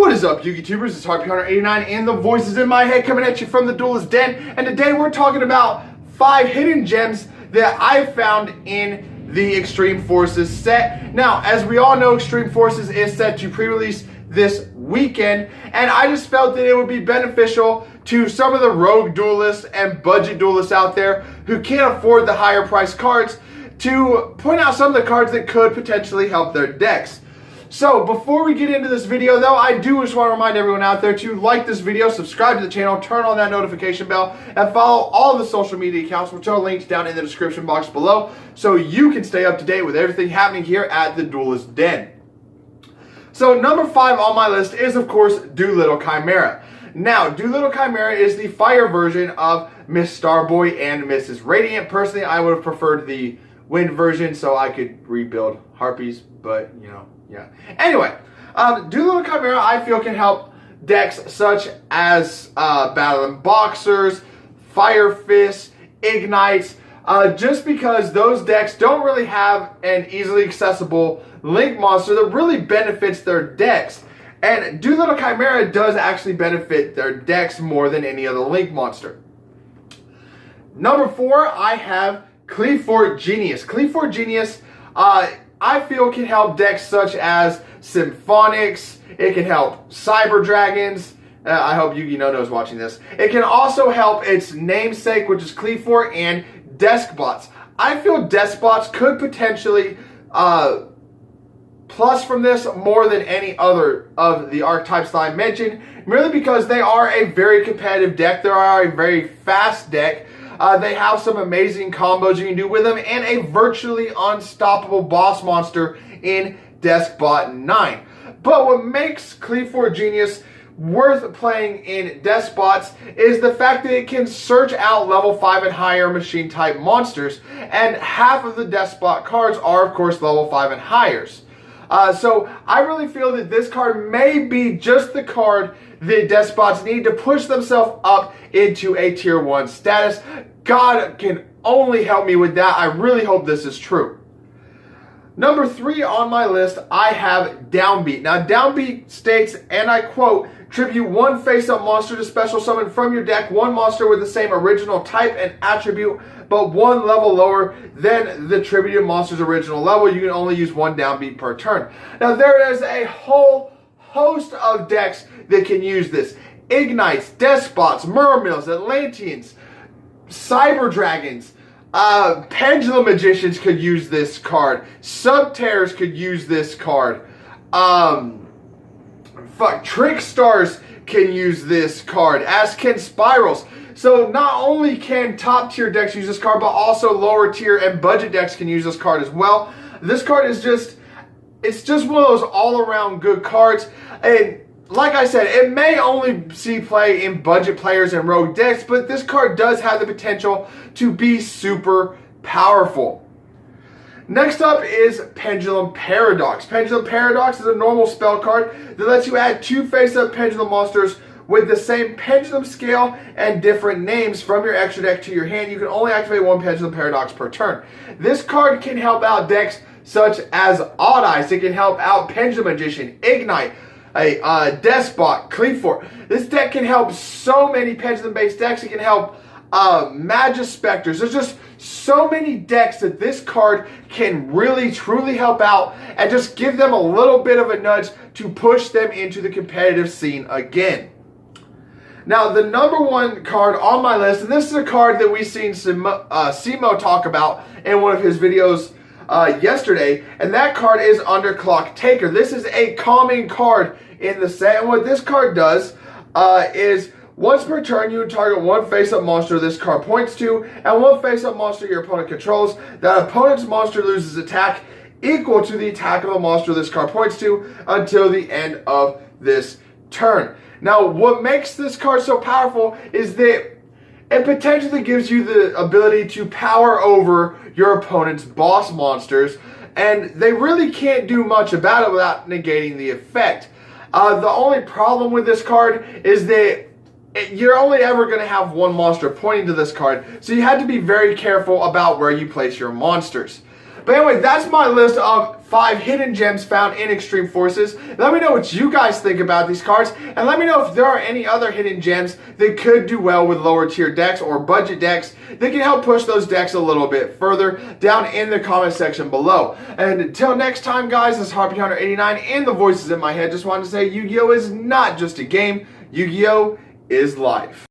What is up, YouTubers? It's Tahlequah89 and the voices in my head coming at you from the Duelist Den. And today we're talking about 5 hidden gems that I found in the Extreme Forces set. Now, as we all know, Extreme Forces is set to pre-release this weekend, and I just felt that it would be beneficial to some of the rogue duelists and budget duelists out there who can't afford the higher priced cards to point out some of the cards that could potentially help their decks. So before we get into this video though, I do just want to remind everyone out there to like this video, subscribe to the channel, turn on that notification bell, and follow all the social media accounts, which are linked down in the description box below, so you can stay up to date with everything happening here at the Duelist Den. So number 5 on my list is of course Doolittle Chimera. Now, Doolittle Chimera is the fire version of Miss Starboy and Mrs. Radiant. Personally, I would have preferred the wind version so I could rebuild Harpies, but you know, yeah. Anyway, Doolittle Chimera I feel can help decks such as Battling Boxers, Fire Fists, Ignites, just because those decks don't really have an easily accessible Link monster that really benefits their decks. And Doolittle Chimera does actually benefit their decks more than any other Link monster. Number 4, I have Cleafort Genius. Cleafort Genius, I feel can help decks such as Symphonics. It can help Cyber Dragons. I hope Yu-Gi-Oh! is watching this. It can also help its namesake, which is Cleafort, and Deskbots. I feel Deskbots could potentially plus from this more than any other of the archetypes that I mentioned, merely because they are a very competitive deck. They are a very fast deck. They have some amazing combos you can do with them, and a virtually unstoppable boss monster in Deskbot 9. But what makes Cleafort Genius worth playing in Despots is the fact that it can search out level 5 and higher machine type monsters, and half of the Despot cards are of course level 5 and higher. So I really feel that this card may be just the card that Despots need to push themselves up into a tier 1 status. God can only help me with that. I really hope this is true. Number 3 on my list, I have Downbeat. Now, Downbeat states, and I quote, tribute 1 face-up monster to special summon from your deck, 1 monster with the same original type and attribute, but 1 level lower than the tributed monster's original level. You can only use 1 Downbeat per turn. Now, there is a whole host of decks that can use this. Ignites, Despots, Mermills, Atlanteans, Cyber Dragons, Pendulum Magicians could use this card. Subterrors could use this card. Trickstars can use this card, as can Spirals. So not only can top tier decks use this card, but also lower tier and budget decks can use this card as well. This card is it's just one of those all around good cards. And like I said, it may only see play in budget players and rogue decks, but this card does have the potential to be super powerful. Next up is Pendulum Paradox. Pendulum Paradox is a normal spell card that lets you add 2 face-up pendulum monsters with the same pendulum scale and different names from your extra deck to your hand. You can only activate 1 Pendulum Paradox per turn. This card can help out decks such as Odd Eyes. It can help out Pendulum Magician, Ignite, Despot, Cleafort. This deck can help so many pendulum-based decks. It can help Magispectors. There's just so many decks that this card can really, truly help out and just give them a little bit of a nudge to push them into the competitive scene again. Now, the number 1 card on my list, and this is a card that we've seen Simo talk about in one of his videos yesterday, and that card is Underclock Taker. This is a calming card in the set, and what this card does is once per turn you target 1 face-up monster this card points to, and 1 face-up monster your opponent controls. That opponent's monster loses attack equal to the attack of the monster this card points to until the end of this turn. Now, what makes this card so powerful is that it potentially gives you the ability to power over your opponent's boss monsters, and they really can't do much about it without negating the effect. The only problem with this card is that you're only ever going to have 1 monster pointing to this card, so you have to be very careful about where you place your monsters. But anyway, that's my list of 5 hidden gems found in Extreme Forces. Let me know what you guys think about these cards, and let me know if there are any other hidden gems that could do well with lower tier decks or budget decks that can help push those decks a little bit further down in the comment section below. And until next time, guys, this is Harpy Hunter 89 and the voices in my head just wanted to say Yu-Gi-Oh! Is not just a game, Yu-Gi-Oh! Is life.